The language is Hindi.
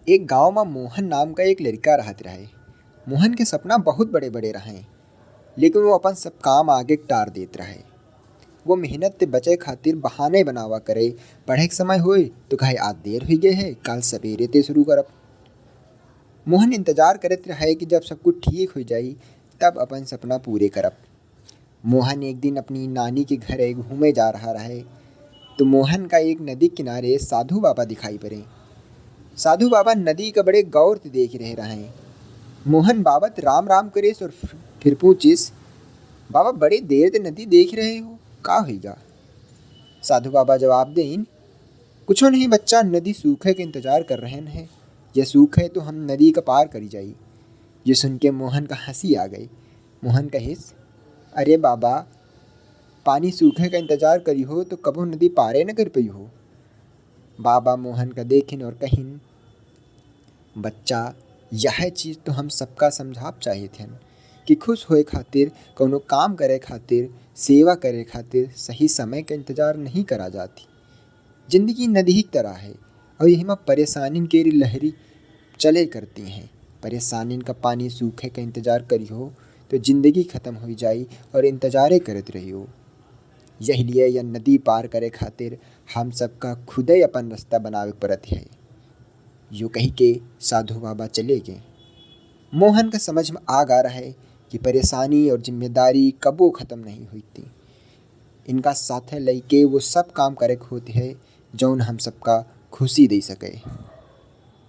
एक गांव में मोहन नाम का एक लड़का रहत रहे। मोहन के सपना बहुत बड़े बड़े रहे, लेकिन वो अपन सब काम आगे टार देत रहे। वो मेहनत ते बचे खातिर बहाने बनावा करे। पढ़े के समय होए तो कहे आज देर हो गए है, कल सवेरे ते शुरू करब। मोहन इंतजार करत रहे कि जब सब कुछ ठीक हो जाई तब अपन सपना पूरे करब। मोहन एक दिन अपनी नानी के घर घूमे जा रहा रहे तो मोहन का एक नदी किनारे साधु बाबा दिखाई पड़े। साधु बाबा नदी का बड़े गौर से देख रहे। मोहन बाबत राम राम करेस और फिर पूछिस, बाबा बड़े देर से नदी देख रहे हो, का होगा? साधु बाबा जवाब दें, कुछ नहीं बच्चा, नदी सूखे के इंतजार कर रहे हैं। यह सूखे तो हम नदी का पार करी जाई। ये सुन के मोहन का हंसी आ गई। मोहन कहिस, अरे बाबा, पानी सूखे का इंतजार करी हो तो कबो नदी पारे न कर पई हो। बाबा मोहन का देखिन और कहिन, बच्चा, यह चीज़ तो हम सबका समझाप चाहिए थे कि खुश होए खातिर, कोनो काम करे खातिर, सेवा करे खातिर सही समय का इंतजार नहीं करा जाती। जिंदगी नदी की तरह है और यही में परेशानी के लहरी चले करती हैं। परेशानी का पानी सूखे का इंतजार करी हो तो जिंदगी ख़त्म हो जाई और इंतजारे करत रही हो। यही लिए यह नदी पार करे खातिर हम सबका खुद ही अपन रास्ता बनावे पड़त है। यूँ कही के साधु बाबा चले गए। मोहन का समझ में आ गा रहा है कि परेशानी और जिम्मेदारी कबो ख़त्म नहीं हुई थी। इनका साथ लेके वो सब काम करे होते हैं जौन हम सबका खुशी दे सके।